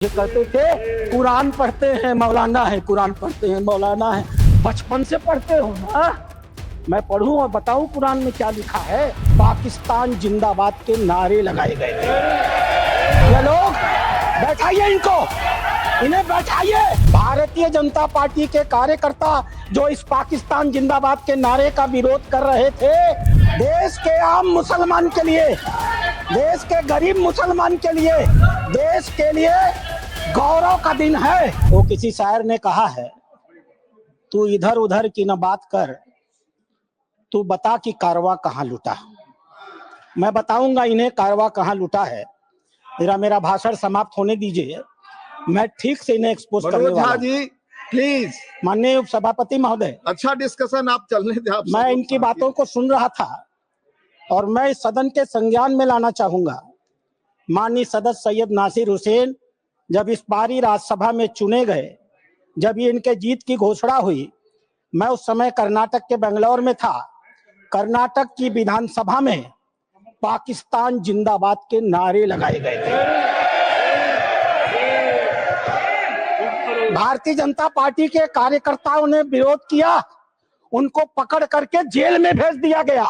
ये कहते थे कुरान पढ़ते हैं मौलाना है, कुरान पढ़ते हैं मौलाना है। बचपन से पढ़ते हो ना। मैं पढ़ूं और बताऊं कुरान में क्या लिखा है। पाकिस्तान जिंदाबाद के नारे लगाए गए थे। ये लोग बैठाइए इन्हें बैठाइए। भारतीय जनता पार्टी के कार्यकर्ता जो इस पाकिस्तान जिंदाबाद के नारे का विरोध कर रहे थे, देश के आम मुसलमान के लिए, देश के गरीब मुसलमान के लिए, देश के लिए गौरव का दिन है। वो किसी शायर ने कहा है, तू इधर उधर की न बात कर, तू बता कि कारवा कहाँ लुटा। मैं बताऊंगा इन्हें कारवा कहाँ लुटा है। मेरा भाषण समाप्त होने दीजिए, मैं ठीक से इन्हें एक्सपोज करने वाला हूं। जी प्लीज। माननीय उप सभापति महोदय, अच्छा डिस्कशन आप चलने दें। मैं इनकी बातों को सुन रहा था और मैं इस सदन के संज्ञान में लाना चाहूंगा। माननीय सदस्य सैयद नासिर हुसैन जब इस बारी राज्यसभा में चुने गए, जब ये इनके जीत की घोषणा हुई, मैं उस समय कर्नाटक के बेंगलोर में था। कर्नाटक की विधानसभा में पाकिस्तान जिंदाबाद के नारे लगाए गए थे। भारतीय जनता पार्टी के कार्यकर्ताओं ने विरोध किया, उनको पकड़ करके जेल में भेज दिया गया।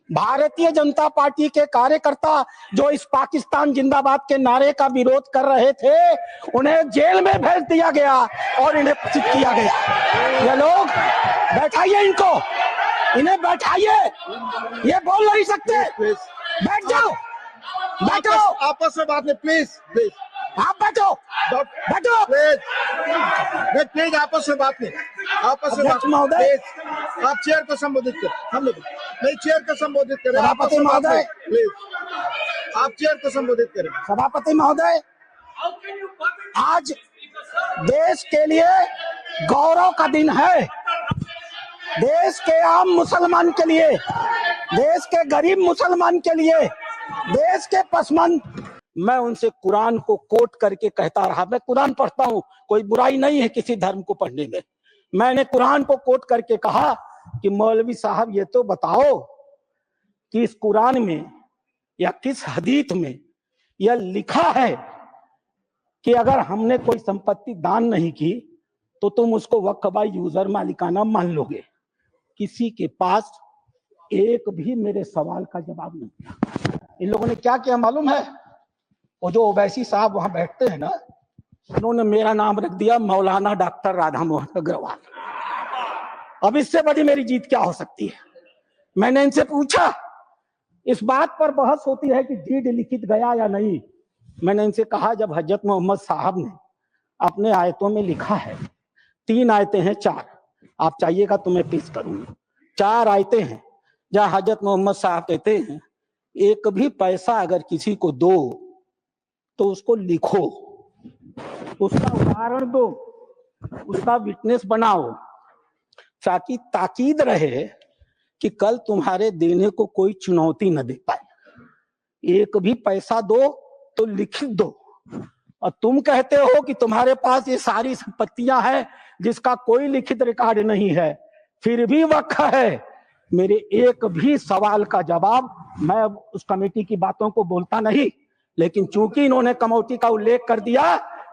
भारतीय जनता पार्टी के कार्यकर्ता जो इस पाकिस्तान जिंदाबाद के नारे का विरोध कर रहे थे, उन्हें जेल में भेज दिया गया और इन्हें सूचित किया गया। ये लोग बैठाइए इन्हें बैठाइए। ये बोल नहीं सकते। बैठ जाओ, बैठो। आपस में बात नहीं, प्लीज प्लीज आप बैठो, बैठो प्लीज आपस में बात नहीं, आपस में बात महोदय। आप चेयर को संबोधित करें, हम लोग नहीं चेयर को संबोधित करें। सभापति महोदय, प्लीज आप चेयर को संबोधित करें। सभापति महोदय, आज देश के लिए गौरव का दिन है। देश के आम मुसलमान के लिए, देश के गरीब मुसलमान के लिए, देश के पसमंद। मैं उनसे कुरान को कोट करके कहता रहा। मैं कुरान पढ़ता हूं, कोई बुराई नहीं है किसी धर्म को पढ़ने में। मैंने कुरान को कोट करके कहा कि मौलवी साहब ये तो बताओ कि इस कुरान में या किस हदीस में यह लिखा है कि अगर हमने कोई संपत्ति दान नहीं की तो तुम उसको वक्फ बाय यूजर मालिकाना मान लोगे। किसी के पास एक भी मेरे सवाल का जवाब नहीं दिया। इन लोगों ने क्या किया मालूम है? वो जो ओवैसी साहब वहां बैठते हैं ना, उन्होंने मेरा नाम रख दिया मौलाना डॉक्टर राधा मोहन अग्रवाल। अब इससे बड़ी मेरी जीत क्या हो सकती है? मैंने इनसे पूछा, इस बात पर बहस होती है कि डीड लिखित गया या नहीं। मैंने इनसे कहा, जब हजरत मोहम्मद साहब ने अपने आयतों में लिखा है, 3 आयतें हैं, 4, आप चाहिएगा तो मैं पेश करूंगा। 4 आयतें हैं जहां हजरत मोहम्मद साहब कहते हैं, एक भी पैसा अगर किसी को दो तो उसको लिखो, उसका उदाहरण दो, उसका विटनेस बनाओ, ताकि ताकीद रहे कि कल तुम्हारे देने को कोई चुनौती न दे पाए। एक भी पैसा दो तो लिखित दो। और तुम कहते हो कि तुम्हारे पास ये सारी संपत्तियां हैं जिसका कोई लिखित रिकॉर्ड नहीं है, फिर भी वक्फ है। मेरे एक भी सवाल का जवाब, मैं उस कमेटी की बातों को बोलता नहीं, लेकिन चूंकि इन्होंने कमेटी का उल्लेख कर दिया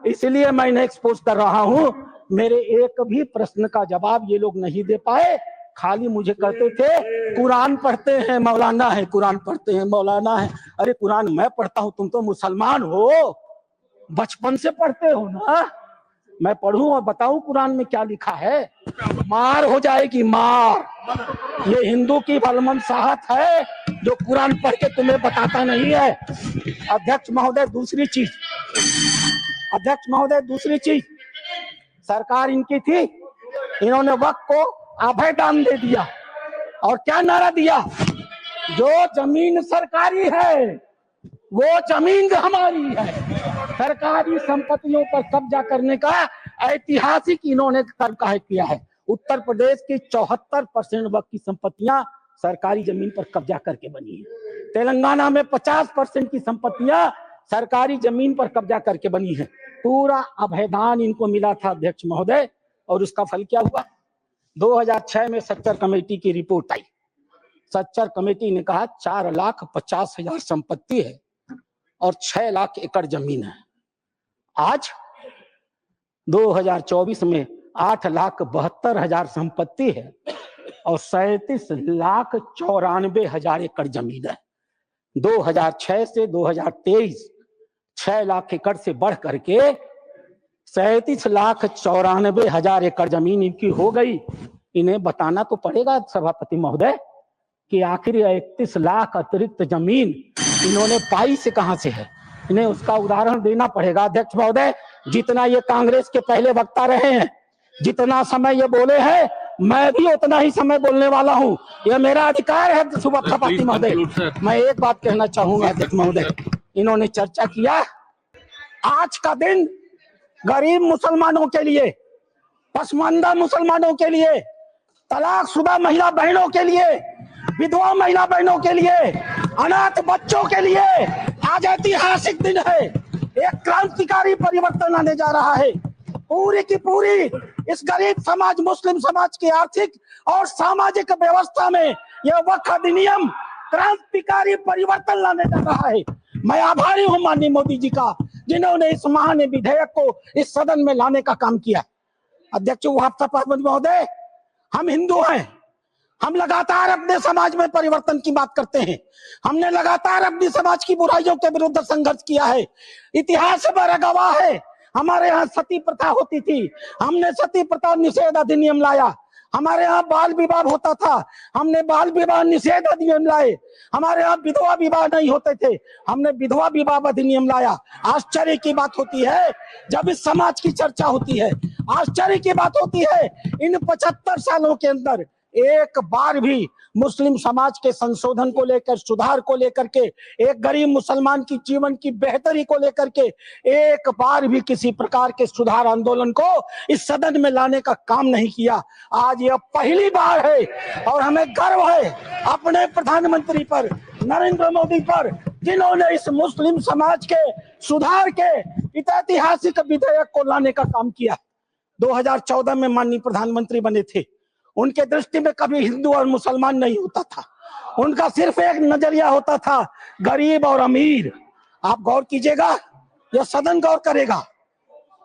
इसलिए मैं इन्हें एक्सपोज कर रहा हूं। मेरे एक भी प्रश्न का जवाब ये लोग नहीं दे पाए। खाली मुझे कहते थे कुरान पढ़ते हैं मौलाना है, कुरान पढ़ते हैं मौलाना है। अरे कुरान मैं पढ़ता हूं, तुम तो मुसलमान हो, बचपन से पढ़ते हो ना। मैं पढ़ूं और बताऊं कुरान में क्या लिखा है। मार हो जाएगी, मार। ये हिंदू की भलमनसाहत है जो कुरान पढ़ के तुम्हें बताता नहीं है। अध्यक्ष महोदय, दूसरी चीज, अध्यक्ष महोदय, दूसरी चीज, सरकार इनकी थी, इन्होंने वक्फ को अभय दान दे दिया और क्या नारा दिया, जो जमीन सरकारी है वो जमीन हमारी है। सरकारी संपत्तियों पर कब्जा करने का ऐतिहासिक इन्होंने कार्य किया है। उत्तर प्रदेश की 74% वक्फ की संपत्तियां सरकारी जमीन पर कब्जा करके बनी है। तेलंगाना में 50% की संपत्तियां सरकारी जमीन पर कब्जा करके बनी है। पूरा अभयदान इनको मिला था अध्यक्ष महोदय, और उसका फल क्या हुआ? 2006 में सच्चर कमेटी की रिपोर्ट आई। सच्चर कमेटी ने कहा 4,50,000 संपत्ति है और 6 लाख एकड़ जमीन है। आज 2024 में 8,72,000 संपत्ति है और 37,94,000 एकड़ जमीन है। 2006 से 2023 6 लाख एकड़ से बढ़ करके 37,94,000 एकड़ जमीन इनकी हो गई। इन्हें बताना तो पड़ेगा सभापति महोदय कि आखिर 31 लाख अतिरिक्त जमीन इन्होंने पाई से कहां से है, इन्हें उसका उदाहरण देना पड़ेगा। अध्यक्ष महोदय, जितना ये कांग्रेस के पहले वक्ता रहे हैं, जितना समय ये बोले हैं, मैं भी उतना ही समय बोलने वाला हूं। यह मेरा अधिकार है सभापति महोदय। मैं एक बात कहना चाहूंगा अध्यक्ष महोदय, इन्होंने चर्चा किया आज का दिन गरीब मुसलमानों के लिए, पसमानदा मुसलमानों के लिए, तलाकशुदा महिला बहनों के लिए, विधवा महिला बहनों के लिए, अनाथ बच्चों के लिए आज ऐतिहासिक दिन है। एक क्रांतिकारी परिवर्तन आने जा रहा है। पूरी की पूरी इस गरीब समाज, मुस्लिम समाज की आर्थिक और सामाजिक व्यवस्था में यह वक्फ अधिनियम क्रांतिकारी परिवर्तन लाने जा रहा है। मैं आभारी हूं माननीय मोदी जी का, जिन्होंने इस महान विधेयक को इस सदन में लाने का काम किया। अध्यक्ष महोदय, हम हिंदू हैं, हम लगातार अपने समाज में परिवर्तन की बात करते हैं। हमने लगातार अपनी समाज की बुराइयों के विरुद्ध संघर्ष किया है। इतिहास पर गवाह है, हमारे यहाँ सती प्रथा होती थी, हमने सती प्रथा निषेध अधिनियम लाया। हमारे यहाँ बाल विवाह होता था, हमने बाल विवाह निषेध अधिनियम लाए। हमारे यहाँ विधवा विवाह नहीं होते थे, हमने विधवा विवाह अधिनियम लाया। आश्चर्य की बात होती है जब इस समाज की चर्चा होती है, आश्चर्य की बात होती है इन 75 सालों के अंदर एक बार भी मुस्लिम समाज के संशोधन को लेकर, सुधार को लेकर के, एक गरीब मुसलमान की जीवन की बेहतरी को लेकर के एक बार भी किसी प्रकार के सुधार आंदोलन को इस सदन में लाने का काम नहीं किया। आज यह पहली बार है और हमें गर्व है अपने प्रधानमंत्री पर, नरेंद्र मोदी पर, जिन्होंने इस मुस्लिम समाज के सुधार के ऐतिहासिक विधेयक को लाने का काम किया। 2014 में माननीय प्रधानमंत्री बने थे, उनके दृष्टि में कभी हिंदू और मुसलमान नहीं होता था, उनका सिर्फ एक नजरिया होता था, गरीब और अमीर। आप गौर कीजिएगा, यह सदन गौर करेगा।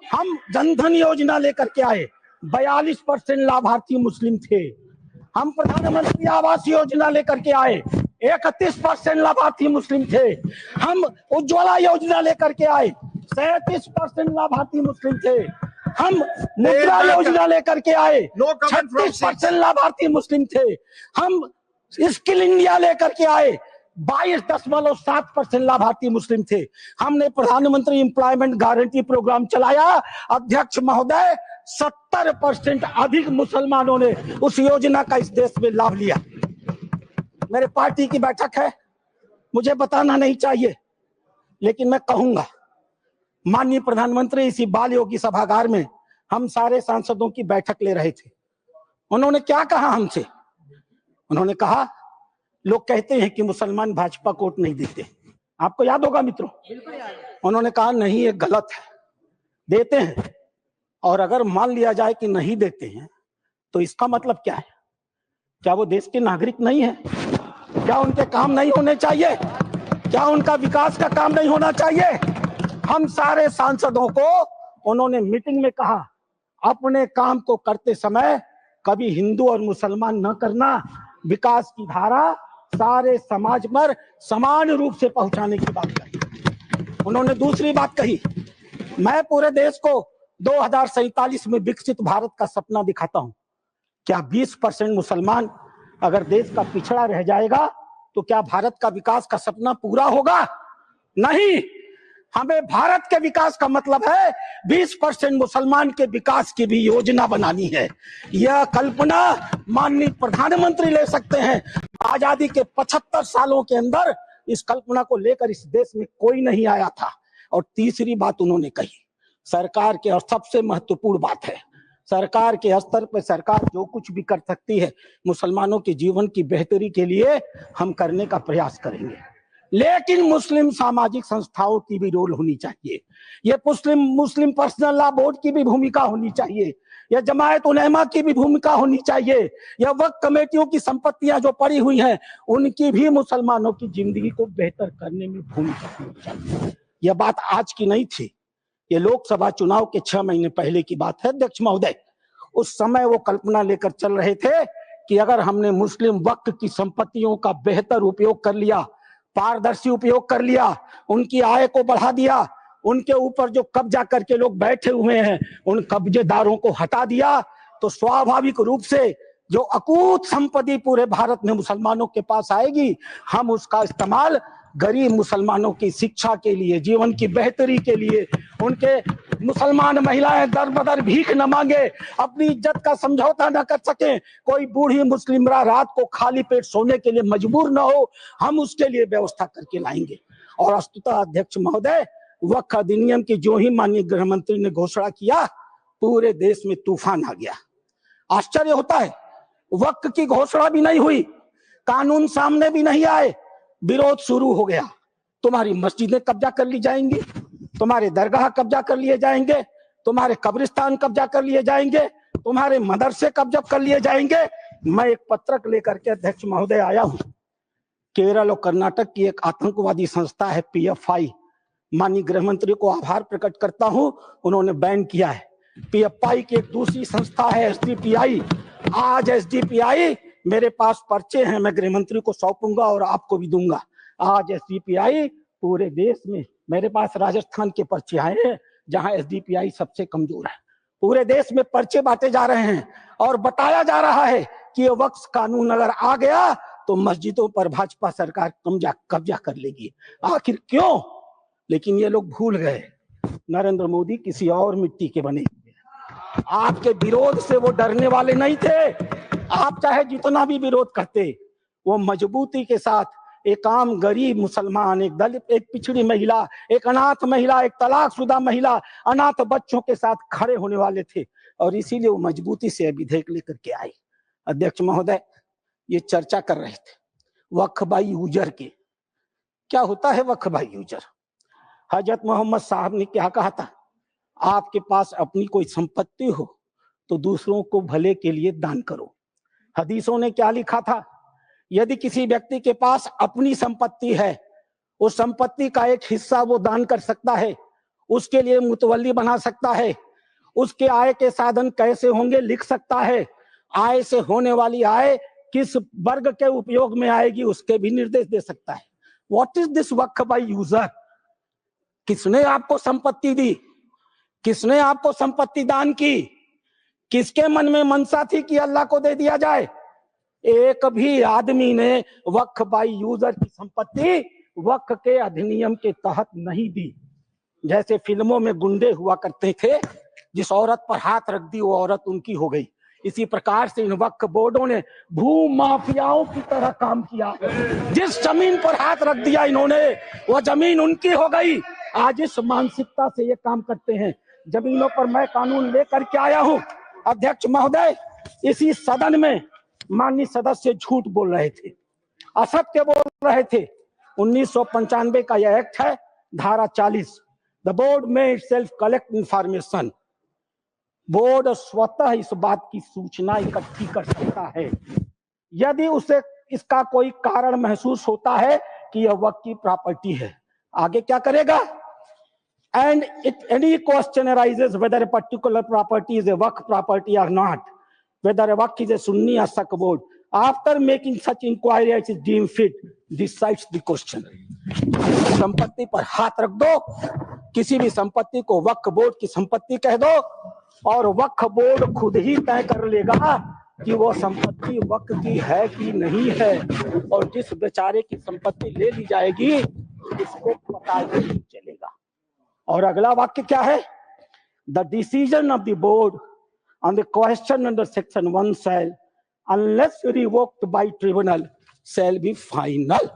हम जनधन योजना लेकर के आए, 42% लाभार्थी मुस्लिम थे। हम प्रधानमंत्री आवास योजना लेकर के आए, 31% लाभार्थी मुस्लिम थे। हम उज्ज्वला योजना लेकर के आए, 37% लाभार्थी मुस्लिम थे। हम मुद्रा योजना लेकर के आए, 36% लाभार्थी मुस्लिम थे। हम स्किल इंडिया लेकर के आए, 22.7% लाभार्थी मुस्लिम थे। हमने प्रधानमंत्री एम्प्लॉयमेंट गारंटी प्रोग्राम चलाया। अध्यक्ष महोदय, 70% अधिक मुसलमानों ने उस योजना का इस देश में लाभ लिया। मेरे पार्टी की बैठक है, मुझे बताना नहीं चाहिए, लेकिन मैं कहूंगा, माननीय प्रधानमंत्री इसी बाल योगी सभागार में हम सारे सांसदों की बैठक ले रहे थे। उन्होंने क्या कहा हमसे? उन्होंने कहा, लोग कहते हैं कि मुसलमान भाजपा को वोट नहीं देते। आपको याद होगा मित्रों, उन्होंने कहा नहीं, ये गलत है, देते हैं। और अगर मान लिया जाए कि नहीं देते हैं तो इसका मतलब क्या है? क्या वो देश के नागरिक नहीं है? क्या उनके काम नहीं होने चाहिए? क्या उनका विकास का काम नहीं होना चाहिए? हम सारे सांसदों को उन्होंने मीटिंग में कहा, अपने काम को करते समय कभी हिंदू और मुसलमान न करना, विकास की धारा सारे समाज पर समान रूप से पहुंचाने की बात कही। उन्होंने दूसरी बात कही, मैं पूरे देश को 2047 में विकसित भारत का सपना दिखाता हूं। क्या 20% मुसलमान अगर देश का पिछड़ा रह जाएगा तो क्या भारत का विकास का सपना पूरा होगा? नहीं। हमें भारत के विकास का मतलब है 20% मुसलमान के विकास की भी योजना बनानी है। यह कल्पना माननीय प्रधानमंत्री ले सकते हैं। आजादी के 75 सालों के अंदर इस कल्पना को लेकर इस देश में कोई नहीं आया था। और तीसरी बात उन्होंने कही, सरकार के, और सबसे महत्वपूर्ण बात है, सरकार के स्तर पर सरकार जो कुछ भी कर सकती है मुसलमानों के जीवन की बेहतरी के लिए हम करने का प्रयास करेंगे। लेकिन मुस्लिम सामाजिक संस्थाओं की भी रोल होनी चाहिए। ये मुस्लिम पर्सनल लॉ बोर्ड की भी भूमिका होनी चाहिए। यह जमायत उलेमा की भी भूमिका होनी चाहिए। यह वक्फ कमेटियों की संपत्तियां जो पड़ी हुई हैं उनकी भी मुसलमानों की जिंदगी को बेहतर करने में भूमिका होनी चाहिए। यह बात आज की नहीं थी, ये लोकसभा चुनाव के 6 महीने पहले की बात है अध्यक्ष महोदय। उस समय वो कल्पना लेकर चल रहे थे कि अगर हमने मुस्लिम वक्फ की संपत्तियों का बेहतर उपयोग कर लिया, पारदर्शी उपयोग कर लिया, उनकी आय को बढ़ा दिया, उनके ऊपर जो कब्जा करके लोग बैठे हुए हैं उन कब्जेदारों को हटा दिया, तो स्वाभाविक रूप से जो अकूत संपत्ति पूरे भारत में मुसलमानों के पास आएगी, हम उसका इस्तेमाल गरीब मुसलमानों की शिक्षा के लिए, जीवन की बेहतरी के लिए, उनके मुसलमान महिलाएं दर बदर भीख न मांगे, अपनी इज्जत का समझौता न कर सके, कोई बूढ़ी मुस्लिम रात को खाली पेट सोने के लिए मजबूर न हो, हम उसके लिए व्यवस्था करके लाएंगे। और वस्तुतः अध्यक्ष महोदय, वक्फ अधिनियम की जो ही माननीय गृह मंत्री ने घोषणा किया, पूरे देश में तूफान आ गया। आश्चर्य होता है, वक्फ की घोषणा भी नहीं हुई, कानून सामने भी नहीं आए, विरोध शुरू हो गया। तुम्हारी मस्जिदें कब्जा कर ली जाएंगी, तुम्हारे दरगाह कब्जा कर लिए जाएंगे, तुम्हारे कब्रिस्तान कब्जा कर लिए जाएंगे, तुम्हारे मदरसे कब्जा कर लिए जाएंगे। मैं एक पत्रक लेकर के अध्यक्ष महोदय आया हूं। केरल और कर्नाटक की एक आतंकवादी संस्था है PFI, माननीय गृह मंत्री को आभार प्रकट करता हूं, उन्होंने बैन किया है। PFI की एक दूसरी संस्था है SDPI। आज SDPI, मेरे पास पर्चे हैं, मैं गृह मंत्री को सौंपूंगा और आपको भी दूंगा। आज SDPI पूरे देश में, मेरे पास राजस्थान के पर्चे आए हैं जहां SDPI सबसे कमजोर है, पूरे देश में पर्चे बांटे जा रहे हैं और बताया जा रहा है कि ये वक्फ कानून अगर आ गया तो मस्जिदों पर भाजपा सरकार कब्जा कर लेगी। आखिर क्यों? लेकिन ये लोग भूल गए, नरेंद्र मोदी किसी और मिट्टी के बने, आपके विरोध से वो डरने वाले नहीं थे। आप चाहे जितना भी विरोध करते, वो मजबूती के साथ एक आम गरीब मुसलमान, एक दलित, एक पिछड़ी महिला, एक अनाथ महिला, एक तलाकशुदा महिला, अनाथ बच्चों के साथ खड़े होने वाले थे, और इसीलिए वो मजबूती से विधेयक लेकर के आए। अध्यक्ष महोदय, ये चर्चा कर रहे थे वक्फ बाई यूजर के। क्या होता है वक्फ बाई यूजर? हजरत मोहम्मद साहब ने क्या कहा था? आपके पास अपनी कोई संपत्ति हो तो दूसरों को भले के लिए दान करो। हदीसों ने क्या लिखा था? यदि किसी व्यक्ति के पास अपनी संपत्ति है, उस संपत्ति का एक हिस्सा वो दान कर सकता है, उसके लिए मुतवल्ली बना सकता है, उसके आय के साधन कैसे होंगे लिख सकता है, आय से होने वाली आय किस वर्ग के उपयोग में आएगी उसके भी निर्देश दे सकता है। What is this Waqf by user? किसने आपको संपत्ति दी? किसने आपको संपत्ति दान की? किसके मन में मनसा थी कि अल्लाह को दे दिया जाए? एक भी आदमी ने वक्फ बाई यूजर की संपत्ति वक्फ के अधिनियम के तहत नहीं दी। जैसे फिल्मों में गुंडे हुआ करते थे, जिस औरत पर हाथ रख दी वो औरत उनकी हो गई, इसी प्रकार से इन वक्फ बोर्डों ने भू माफियाओं की तरह काम किया। जिस जमीन पर हाथ रख दिया इन्होंने, वो जमीन उनकी हो गई। आज इस मानसिकता से ये काम करते हैं। जमीनों पर मैं कानून लेकर के आया हूं। अध्यक्ष महोदय, इसी सदन में माननीय सदस्य झूठ बोल रहे थे, असत्य बोल रहे थे। 1995 का यह एक्ट है, धारा 40, द बोर्ड में इटसेल्फ कलेक्ट इंफॉर्मेशन। बोर्ड स्वतः इस बात की सूचना इकट्ठी कर सकता है यदि उसे इसका कोई कारण महसूस होता है कि यह वक्फ की प्रॉपर्टी है। आगे क्या करेगा? And any question arises whether a particular property is a waqf property or not, whether a waqf is a Sunni or Shaq board. After making such inquiry as is deemed fit, decides the question. संपत्ति पर हाथ रख दो, किसी भी संपत्ति को वक्फ board की संपत्ति कह दो, और वक्फ बोर्ड खुद ही तय कर लेगा कि वो संपत्ति वक्फ की है कि नहीं है, और जिस बेचारे की संपत्ति ले ली जाएगी उसको पता नहीं चलेगा। और अगला वाक्य क्या है? The decision of the board on the question under section 1 shall, unless revoked by tribunal, shall be final।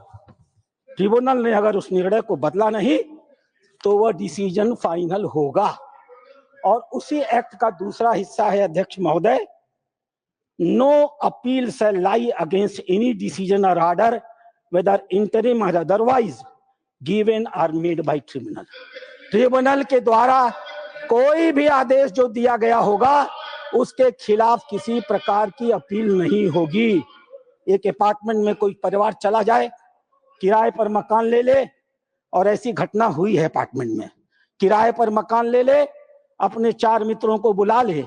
Tribunal ने अगर उस निर्णय को बदला नहीं तो वह डिसीजन फाइनल होगा। और उसी एक्ट का दूसरा हिस्सा है अध्यक्ष महोदय, no appeal shall lie against any decision or order whether interim or otherwise given or made by tribunal. Tribunal के द्वारा कोई भी आदेश जो दिया गया होगा उसके खिलाफ किसी प्रकार की अपील नहीं होगी। एक अपार्टमेंट में कोई परिवार चला जाए, किराए पर मकान ले ले, और ऐसी घटना हुई है अपार्टमेंट में किराए पर मकान ले ले, अपने 4 मित्रों को बुला ले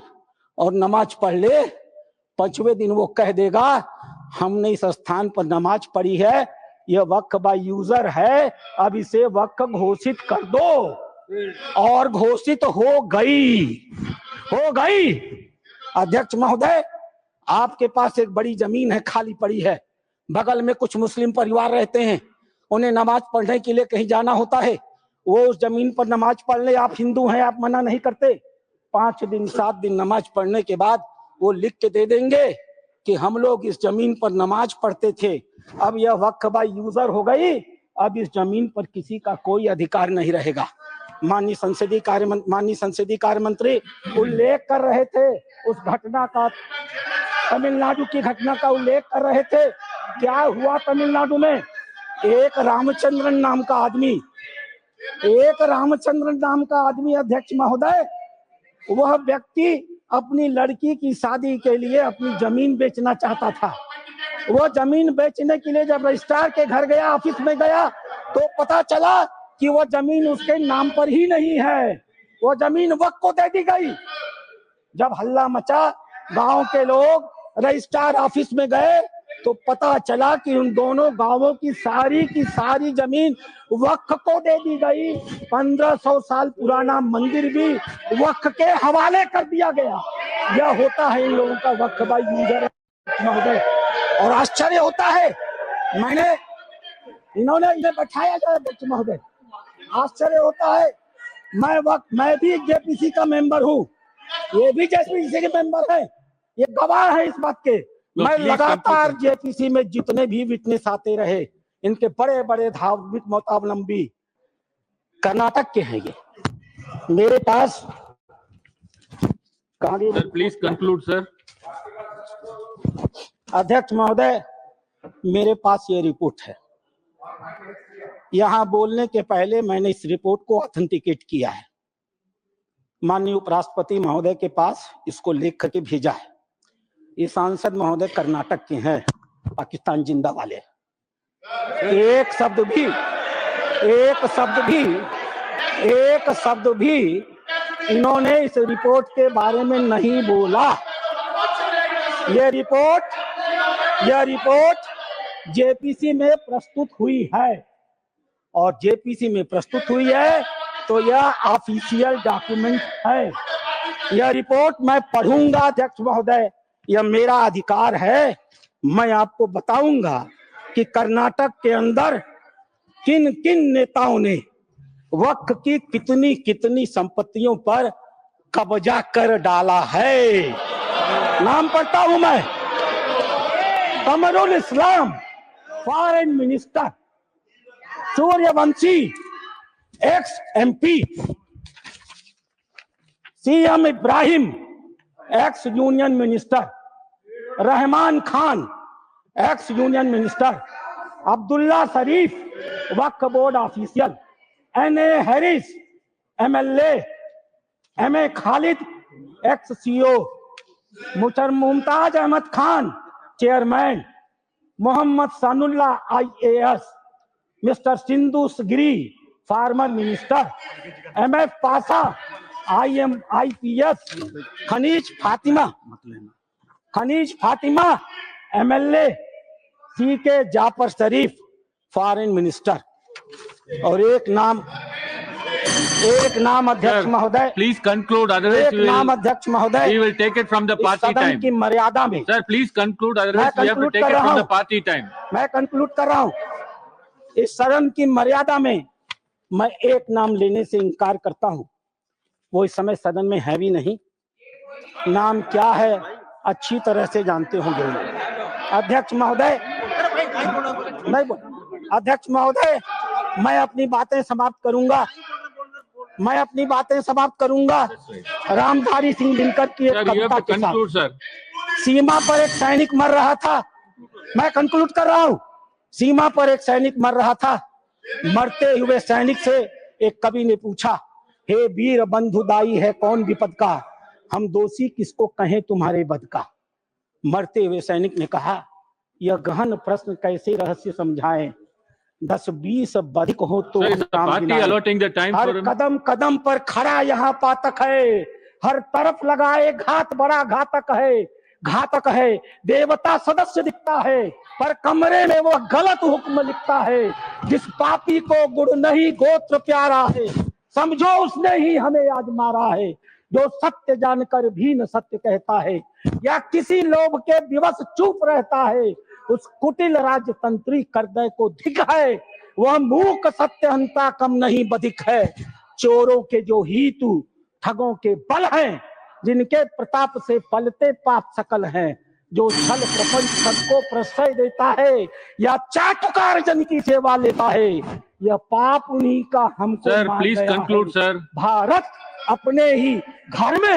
और नमाज पढ़ ले। 5वें दिन वो कह देगा हमने इस स्थान पर नमाज पढ़ी है, यह वक्फ बाय यूजर है, अब इसे वक्फ घोषित कर दो। और घोषित हो गई। अध्यक्ष महोदय, आपके पास एक बड़ी जमीन है, खाली पड़ी है, बगल में कुछ मुस्लिम परिवार रहते हैं, उन्हें नमाज पढ़ने के लिए कहीं जाना होता है, वो उस जमीन पर नमाज पढ़ ले। आप हिंदू हैं, आप मना नहीं करते। 5 दिन 7 दिन नमाज पढ़ने के बाद वो लिख के दे देंगे कि हम लोग इस जमीन पर नमाज पढ़ते थे, अब यह वक्फ बाय यूजर हो गई, अब इस जमीन पर किसी का कोई अधिकार नहीं रहेगा। माननीय संसदीय कार्य मंत्री उल्लेख कर रहे थे उस घटना का, तमिलनाडु की घटना का उल्लेख कर रहे थे। क्या हुआ तमिलनाडु में? एक रामचंद्रन नाम का आदमी, अध्यक्ष महोदय, वह व्यक्ति अपनी लड़की की शादी के लिए अपनी जमीन बेचना चाहता था। वो जमीन बेचने के लिए जब रजिस्ट्रार के घर गया, ऑफिस में गया, तो पता चला कि वो जमीन उसके नाम पर ही नहीं है, वो जमीन वक्फ को दे दी गई। जब हल्ला मचा, गांव के लोग रजिस्ट्रार ऑफिस में गए, तो पता चला कि उन दोनों गांवों की सारी जमीन वक्फ को दे दी गई। 1500 साल पुराना मंदिर भी वक्फ के हवाले कर दिया गया। यह होता है इन लोगों का वक्फ बाय यूजर महोदय। और आश्चर्य होता है, इन्होंने बैठाया जाए अध्यक्ष महोदय, आश्चर्य होता है। मैं भी जेपीसी का मेंबर हूँ, ये भी जेपीसी के मेंबर है, ये गवाह है इस बात के। मैं लगातार जेपीसी में जितने भी विटनेस आते रहे, इनके बड़े बड़े धार्मिक मतावलंबी कर्नाटक के हैं। ये मेरे पास सर, प्लीज कंक्लूड सर। अध्यक्ष महोदय, मेरे पास ये रिपोर्ट है। यहाँ बोलने के पहले मैंने इस रिपोर्ट को ऑथेंटिकेट किया है, माननीय उपराष्ट्रपति महोदय के पास इसको लिख करके भेजा है। ये सांसद महोदय कर्नाटक के हैं, पाकिस्तान जिंदा वाले। एक शब्द भी इन्होंने इस रिपोर्ट के बारे में नहीं बोला। यह रिपोर्ट जेपीसी में प्रस्तुत हुई है, और जेपीसी में प्रस्तुत हुई है तो यह ऑफिशियल डॉक्यूमेंट है। यह रिपोर्ट मैं पढ़ूंगा अध्यक्ष महोदय, यह मेरा अधिकार है। मैं आपको बताऊंगा कि कर्नाटक के अंदर किन किन नेताओं ने वक्फ की कितनी कितनी संपत्तियों पर कब्जा कर डाला है। नाम पढ़ता हूं मैं। Kamrul Islam foreign minister, Suryavanshi ex MP, CM Ibrahim ex union minister, Rahman Khan ex union minister, Abdullah Sharif Waqf board official, NA Haris MLA, MA Khalid ex CO, Mumtaz Ahmed Khan chairman, Mohammed Sanaulla IAS, mister Sindhu Giri former minister, MF Pasha IPS, Khaneez Fatima MLA, CK Jaffer Sharief foreign minister. और एक नाम अध्यक्ष महोदय, प्लीज कंक्लूड, एक नाम अध्यक्ष महोदय, we will take it from the party सदन time की मर्यादा में। sir, please conclude, otherwise we have to take it from the party time। मैं कंक्लूड कर रहा हूं। इस सदन की मर्यादा में मैं एक नाम लेने से इनकार करता हूं। वो इस समय सदन में है भी नहीं। नाम क्या है अच्छी तरह से जानते होंगे अध्यक्ष महोदय। अध्यक्ष महोदय, मैं अपनी बातें समाप्त करूंगा। रामधारी सिंह दिनकर की एक कविता के साथ। सीमा पर एक सैनिक मर रहा था, मैं कंक्लूड कर रहा हूं। सीमा पर एक सैनिक मर रहा था, मरते हुए सैनिक से एक कवि ने पूछा, हे वीर बंधुदाई है कौन विपद का, हम दोषी किसको कहें तुम्हारे बद का। मरते हुए सैनिक ने कहा, यह गहन प्रश्न कैसे रहस्य समझाएं, 10-20 अधिक हो तो Sir, हम is the नाम party गिनाएं। allotting the time her for him? कदम कदम पर खड़ा यहाँ पातक है, हर तरफ लगाए घात बड़ा घातक है। देवता सदस्य दिखता है पर कमरे में वो गलत हुक्म लिखता है। जिस पापी को गुण नहीं गोत्र प्यारा है, समझो उसने ही हमें आज मारा है। जो सत्य जानकर भी न सत्य कहता है या किसी लोभ के दिवस चुप रहता है, उस कुटिल राजतंत्री करदय को धिक है। वह मूक सत्यहंता कम नहीं बधिक है। चोरों के जो हीतु ठगों के बल हैं, जिनके प्रताप से पलते पाप सकल हैं। जो छल प्रपंच सबको प्रश्रय देता है या चाटुकार जन की सेवा लेता है, यह पाप उन्हीं का हमको Sir, मार please गया conclude, है। sir. भारत अपने ही घर में